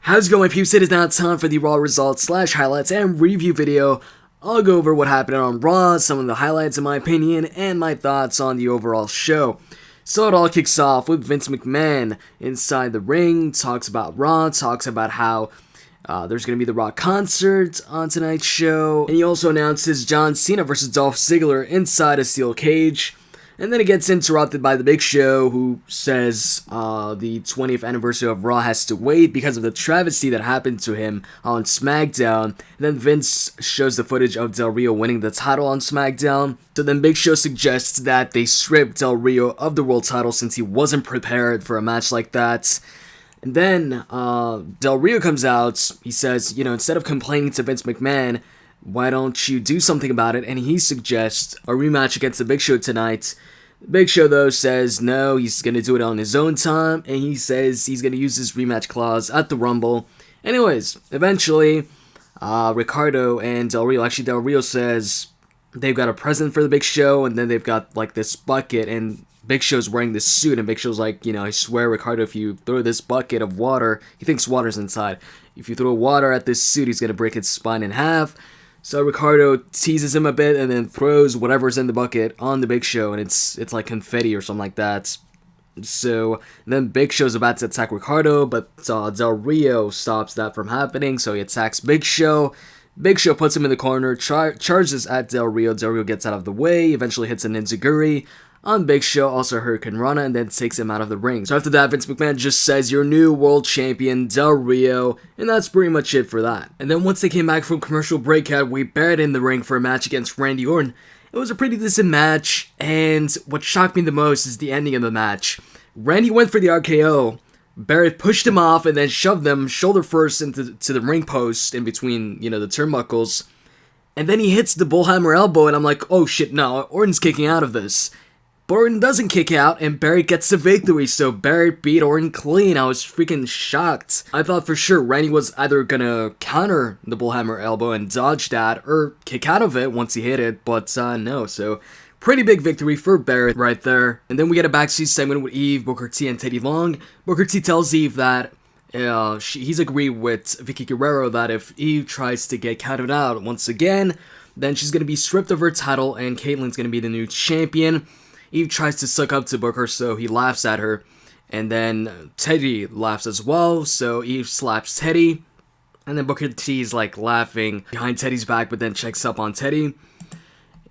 How's it going, peeps? It is now time for the Raw results slash highlights and review video. I'll go over what happened on Raw, some of the highlights in my opinion, and my thoughts on the overall show. So it all kicks off with Vince McMahon inside the ring, talks about Raw, talks about how there's going to be the Raw concert on tonight's show, and he also announces John Cena versus Dolph Ziggler inside a steel cage. And then it gets interrupted by the Big Show, who says the 20th anniversary of Raw has to wait because of the travesty that happened to him on SmackDown. And then Vince shows the footage of Del Rio winning the title on SmackDown. So then Big Show suggests that they strip Del Rio of the world title since he wasn't prepared for a match like that. And then Del Rio comes out. He says, instead of complaining to Vince McMahon, why don't you do something about it? And he suggests a rematch against the Big Show tonight. The Big Show, though, says no, he's going to do it on his own time, and he says he's going to use his rematch clause at the Rumble. Anyways, eventually, Ricardo and Del Rio, actually Del Rio says they've got a present for the Big Show, and then they've got, like, this bucket, and Big Show's wearing this suit, and Big Show's like, I swear, Ricardo, if you throw this bucket of water, he thinks water's inside. If you throw water at this suit, he's going to break its spine in half. So Ricardo teases him a bit and then throws whatever's in the bucket on the Big Show, and it's like confetti or something like that. So then Big Show's about to attack Ricardo, but Del Rio stops that from happening, so he attacks Big Show. Big Show puts him in the corner, charges at Del Rio. Del Rio gets out of the way, eventually hits an enziguri on Big Show, also Hurricane Rana, and then takes him out of the ring. So after that, Vince McMahon just says, your new world champion, Del Rio, and that's pretty much it for that. And then once they came back from commercial breakout, we Barrett in the ring for a match against Randy Orton. It was a pretty decent match, and what shocked me the most is the ending of the match. Randy went for the RKO, Barrett pushed him off and then shoved them shoulder first into the ring post in between, the turnbuckles, and then he hits the Bullhammer elbow, and I'm like, oh shit, no, Orton's kicking out of this. But Orton doesn't kick out, and Barrett gets the victory, so Barrett beat Orton clean. I was freaking shocked. I thought for sure Randy was either gonna counter the Bullhammer elbow and dodge that, or kick out of it once he hit it, but no, so pretty big victory for Barrett right there. And then we get a backstage segment with Eve, Booker T, and Teddy Long. Booker T tells Eve that he's agreed with Vicky Guerrero that if Eve tries to get counted out once again, then she's gonna be stripped of her title, and Kaitlyn's gonna be the new champion. Eve tries to suck up to Booker, so he laughs at her, and then Teddy laughs as well, so Eve slaps Teddy, and then Booker T's like laughing behind Teddy's back, but then checks up on Teddy.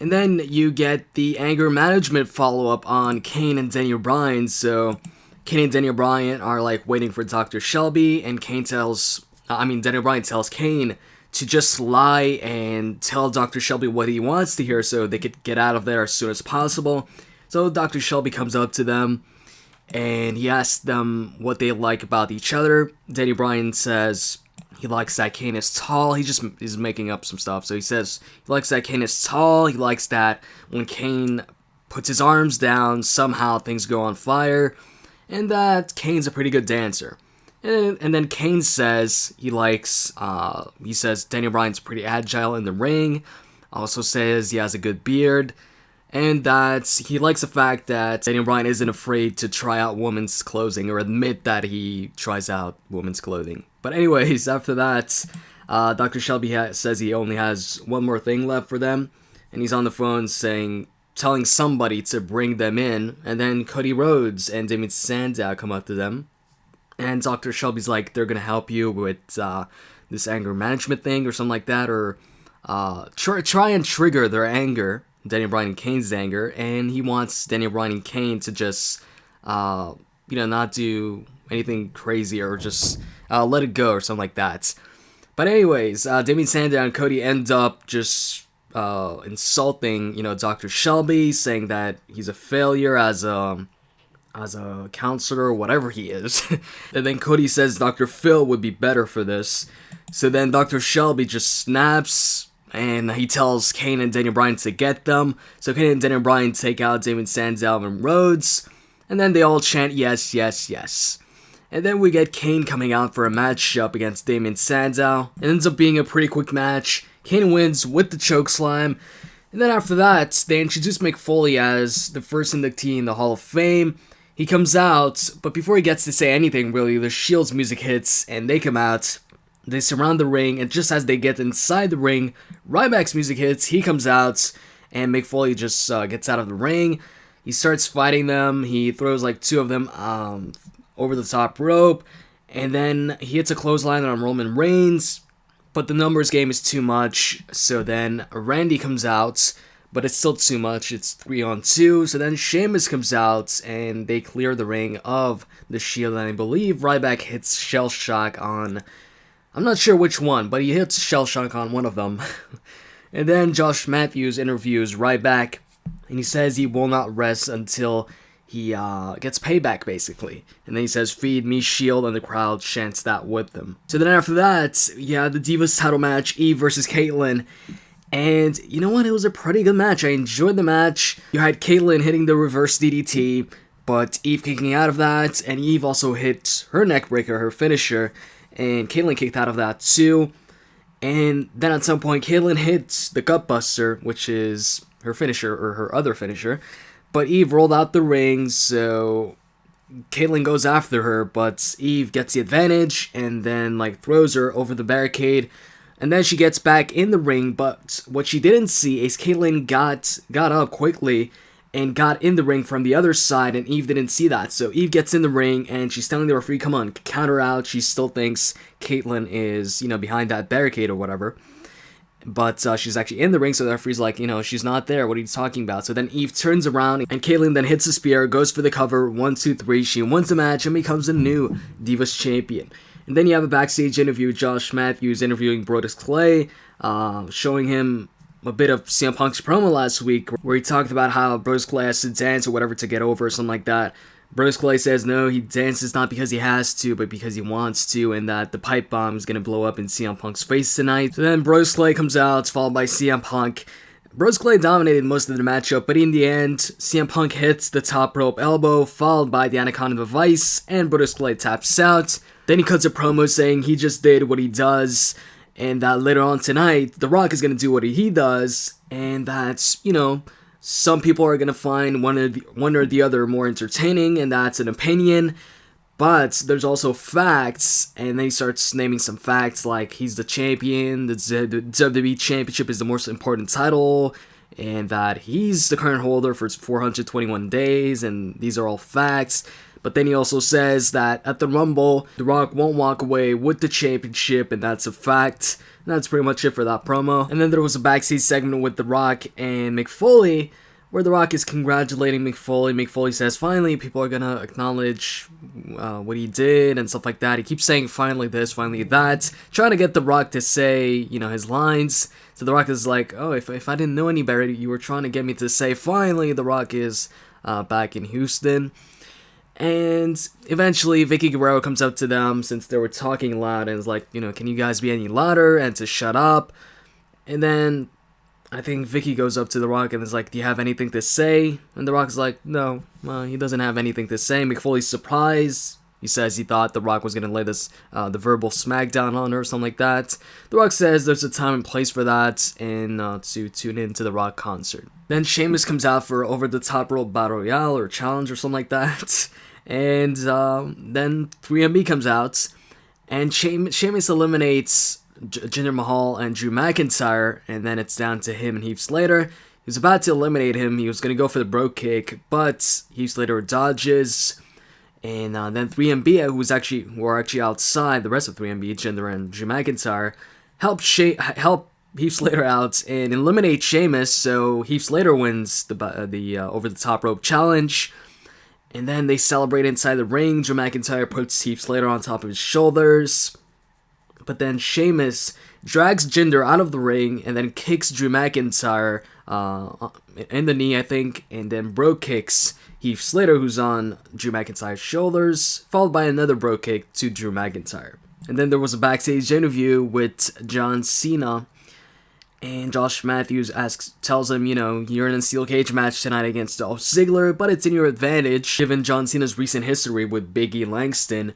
And then you get the anger management follow-up on Kane and Daniel Bryan, so Kane and Daniel Bryan are like waiting for Dr. Shelby, and Daniel Bryan tells Kane to just lie and tell Dr. Shelby what he wants to hear so they could get out of there as soon as possible. So Dr. Shelby comes up to them, and he asks them what they like about each other. Daniel Bryan says he likes that Kane is tall. He just is making up some stuff. So he says he likes that Kane is tall. He likes that when Kane puts his arms down, somehow things go on fire. And that Kane's a pretty good dancer. And then Kane says he says Daniel Bryan's pretty agile in the ring. Also says he has a good beard. And that he likes the fact that Daniel Bryan isn't afraid to try out women's clothing or admit that he tries out women's clothing. But anyways, after that, Dr. Shelby says he only has one more thing left for them. And he's on the phone telling somebody to bring them in. And then Cody Rhodes and Damien Sandow come up to them. And Dr. Shelby's like, they're going to help you with this anger management thing or something like that. Or try and trigger their anger. Daniel Bryan and Kane's anger, and he wants Daniel Bryan and Kane to just, not do anything crazy or just let it go or something like that. But anyways, Damien Sandow and Cody end up just insulting, Dr. Shelby, saying that he's a failure as a counselor or whatever he is. And then Cody says Dr. Phil would be better for this. So then Dr. Shelby just snaps, and he tells Kane and Daniel Bryan to get them. So Kane and Daniel Bryan take out Damien Sandow and Rhodes. And then they all chant, yes, yes, yes. And then we get Kane coming out for a matchup against Damien Sandow. It ends up being a pretty quick match. Kane wins with the chokeslam. And then after that, they introduce Mick Foley as the first inductee in the Hall of Fame. He comes out, but before he gets to say anything, really, the Shield's music hits, and they come out. They surround the ring, and just as they get inside the ring, Ryback's music hits, he comes out, and Mick Foley just gets out of the ring. He starts fighting them. He throws like 2 of them over the top rope, and then he hits a clothesline on Roman Reigns, but the numbers game is too much, so then Randy comes out, but it's still too much. It's 3-on-2, so then Sheamus comes out, and they clear the ring of the Shield, and I believe Ryback hits Shell Shock on, I'm not sure which one, but he hits Shell Shock on one of them. And then Josh Matthews interviews Ryback, and he says he will not rest until he gets payback, basically. And then he says, "Feed me, Shield," and the crowd chants that with them. So then after that, yeah, the Divas title match, Eve versus Kaitlyn. And you know what? It was a pretty good match. I enjoyed the match. You had Kaitlyn hitting the reverse DDT, but Eve kicking out of that, and Eve also hit her neckbreaker, her finisher, and Kaitlyn kicked out of that too. And then at some point, Kaitlyn hits the Gutbuster, which is her finisher, or her other finisher, but Eve rolled out the ring, so Kaitlyn goes after her, but Eve gets the advantage, and then like throws her over the barricade. And then she gets back in the ring, but what she didn't see is Kaitlyn got up quickly and got in the ring from the other side, and Eve didn't see that. So Eve gets in the ring, and she's telling the referee, "Come on, count her out." She still thinks Kaitlyn is, behind that barricade or whatever. But she's actually in the ring, so the referee's like, she's not there. What are you talking about? So then Eve turns around, and Kaitlyn then hits a spear, goes for the cover, 1, 2, 3. She wins the match and becomes the new Divas Champion. And then you have a backstage interview with Josh Matthews interviewing Brodus Clay, showing him a bit of CM Punk's promo last week, where he talked about how Brodus Clay has to dance or whatever to get over, or something like that. Brodus Clay says no, he dances not because he has to, but because he wants to, and that the pipe bomb is going to blow up in CM Punk's face tonight. So then Brodus Clay comes out, followed by CM Punk. Brodus Clay dominated most of the matchup, but in the end, CM Punk hits the top rope elbow, followed by the anaconda device, and Brodus Clay taps out. Then he cuts a promo saying he just did what he does, and that later on tonight, The Rock is going to do what he does, and that's, some people are going to find one or the other more entertaining, and that's an opinion, but there's also facts, and then he starts naming some facts, like he's the champion, the WWE Championship is the most important title, and that he's the current holder for 421 days, and these are all facts. But then he also says that at the Rumble, The Rock won't walk away with the championship, and that's a fact. And that's pretty much it for that promo. And then there was a backstage segment with The Rock and Mick Foley, where The Rock is congratulating Mick Foley. Mick Foley says, finally, people are gonna acknowledge what he did and stuff like that. He keeps saying, finally this, finally that, trying to get The Rock to say, his lines. So The Rock is like, oh, if I didn't know any better, you were trying to get me to say, finally, The Rock is back in Houston. And eventually, Vicky Guerrero comes up to them since they were talking loud and is like, can you guys be any louder, and to shut up. And then I think Vicky goes up to The Rock and is like, do you have anything to say? And The Rock's like, no, he doesn't have anything to say. Mick Foley's surprised. He says he thought The Rock was going to lay this, the verbal smackdown on her or something like that. The Rock says there's a time and place for that, and to tune in to The Rock concert. Then Sheamus comes out for Over the Top Rope Battle Royale or Challenge or something like that. And then 3MB comes out, and Sheamus eliminates Jinder Mahal and Drew McIntyre, and then it's down to him and Heath Slater. He was about to eliminate him. He was going to go for the brogue kick, but Heath Slater dodges. And then 3MB, who are actually outside, the rest of 3MB, Jinder and Drew McIntyre, help Heath Slater out and eliminate Sheamus, so Heath Slater wins the Over the Top Rope Challenge. And then they celebrate inside the ring. Drew McIntyre puts Heath Slater on top of his shoulders. But then Sheamus drags Jinder out of the ring and then kicks Drew McIntyre in the knee, I think. And then brogue kicks Heath Slater, who's on Drew McIntyre's shoulders, followed by another brogue kick to Drew McIntyre. And then there was a backstage interview with John Cena. And Josh Matthews tells him, you're in a steel cage match tonight against Dolph Ziggler, but it's in your advantage, given John Cena's recent history with Big E Langston.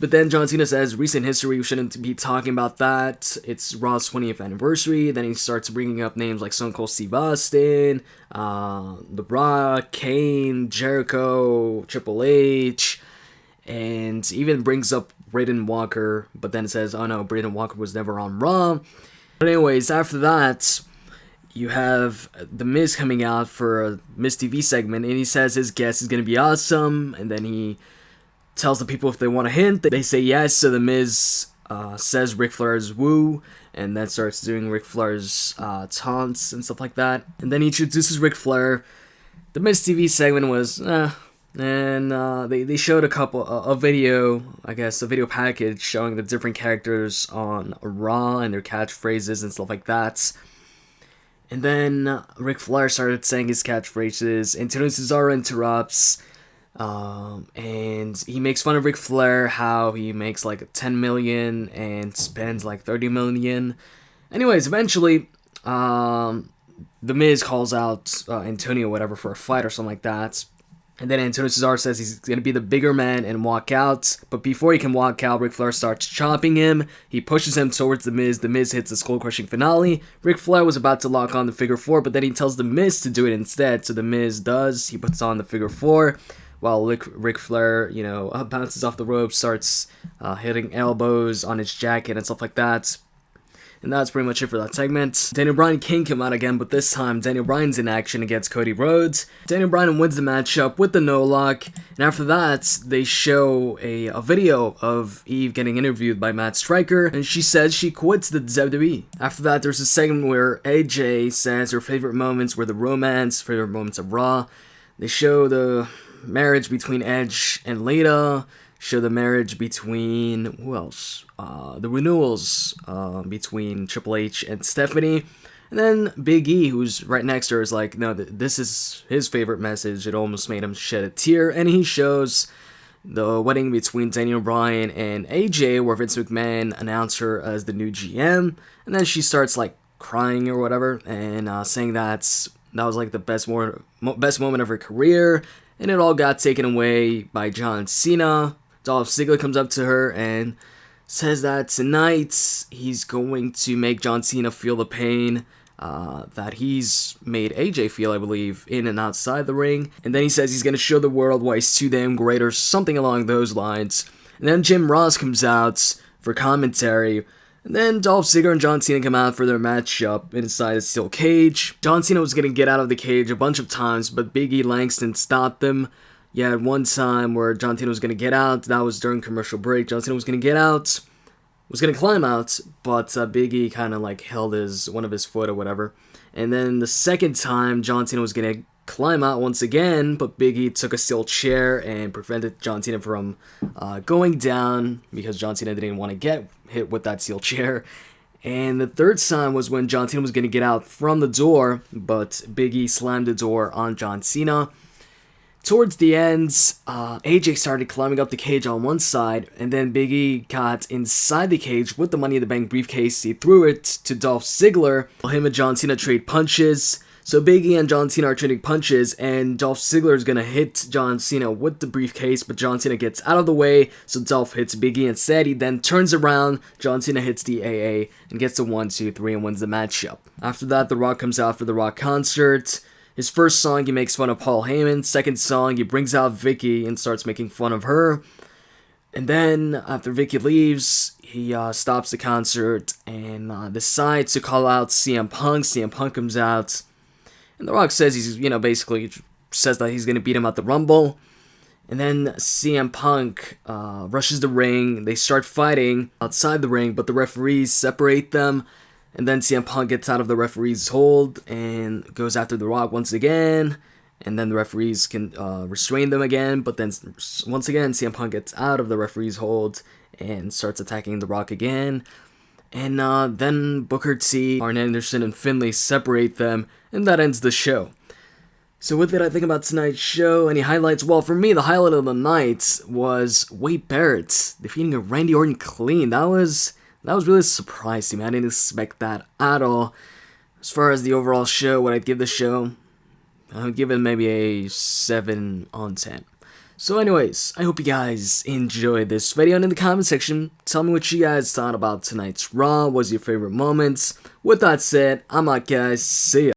But then John Cena says, recent history, we shouldn't be talking about that. It's Raw's 20th anniversary. Then he starts bringing up names like Stone Cold Steve Austin, The Brogue, Kane, Jericho, Triple H, and even brings up Braden Walker. But then says, oh no, Braden Walker was never on Raw. But anyways, after that, you have The Miz coming out for a Miz TV segment, and he says his guest is going to be awesome, and then he tells the people if they want a hint, they say yes. So The Miz says Ric Flair's woo, and then starts doing Ric Flair's taunts and stuff like that. And then he introduces Ric Flair. The Miz TV segment was, and they showed a video, I guess, a video package showing the different characters on Raw and their catchphrases and stuff like that. And then Ric Flair started saying his catchphrases. Antonio Cesaro interrupts. And he makes fun of Ric Flair, how he makes like 10 million and spends like 30 million. Anyways, eventually, The Miz calls out Antonio, whatever, for a fight or something like that. And then Antonio Cesaro says he's going to be the bigger man and walk out. But before he can walk out, Ric Flair starts chopping him. He pushes him towards The Miz. The Miz hits a skull-crushing finale. Ric Flair was about to lock on the figure four, but then he tells The Miz to do it instead. So The Miz does. He puts on the figure four, while Ric Flair, bounces off the rope, starts hitting elbows on his jacket and stuff like that. And that's pretty much it for that segment. Daniel Bryan and Kane come out again, but this time Daniel Bryan's in action against Cody Rhodes. Daniel Bryan wins the matchup with the no-lock, and after that, they show a video of Eve getting interviewed by Matt Striker, and she says she quits the WWE. After that, there's a segment where AJ says her favorite moments were the romance, favorite moments of Raw. They show the marriage between Edge and Lita, show the marriage between, who else? The renewals between Triple H and Stephanie. And then Big E, who's right next to her, is like, no, this is his favorite message. It almost made him shed a tear. And he shows the wedding between Daniel Bryan and AJ, where Vince McMahon announced her as the new GM. And then she starts like crying or whatever, and saying that was like the best moment of her career. And it all got taken away by John Cena. Dolph Ziggler comes up to her and says that tonight he's going to make John Cena feel the pain that he's made AJ feel, I believe, in and outside the ring. And then he says he's going to show the world why he's too damn great, or something along those lines. And then Jim Ross comes out for commentary. And then Dolph Ziggler and John Cena come out for their matchup inside a steel cage. John Cena was going to get out of the cage a bunch of times, but Big E Langston stopped them. Yeah, at one time where John Cena was going to get out, that was during commercial break. John Cena was going to get out, was going to climb out, but Big E kind of like held one of his foot or whatever. And then the second time, John Cena was going to climb out once again, but Big E took a steel chair and prevented John Cena from going down, because John Cena didn't want to get hit with that steel chair. And the third time was when John Cena was going to get out from the door, but Big E slammed the door on John Cena. Towards the end, AJ started climbing up the cage on one side, and then Big E got inside the cage with the Money in the Bank briefcase. He threw it to Dolph Ziggler, while him and John Cena trade punches. So Big E and John Cena are trading punches, and Dolph Ziggler is going to hit John Cena with the briefcase, but John Cena gets out of the way, so Dolph hits Big E instead. He then turns around, John Cena hits the AA, and gets the 1, 2, 3, and wins the matchup. After that, The Rock comes out for The Rock concert. His first song, he makes fun of Paul Heyman. Second song, he brings out Vicky and starts making fun of her. And then, after Vicky leaves, he stops the concert and decides to call out CM Punk. CM Punk comes out, and The Rock says he's, basically says that he's going to beat him at the Rumble. And then CM Punk rushes the ring. They start fighting outside the ring, but the referees separate them. And then CM Punk gets out of the referee's hold and goes after The Rock once again. And then the referees can restrain them again. But then once again, CM Punk gets out of the referee's hold and starts attacking The Rock again. And then Booker T, Arn Anderson, and Finlay separate them. And that ends the show. So what did I think about tonight's show? Any highlights? Well, for me, the highlight of the night was Wade Barrett defeating a Randy Orton clean. That was really surprising. I didn't expect that at all. As far as the overall show, what I'd give the show, I would give it maybe a 7 on 10. So anyways, I hope you guys enjoyed this video, and in the comment section, tell me what you guys thought about tonight's Raw. What was your favorite moments? With that said, I'm out guys, see ya.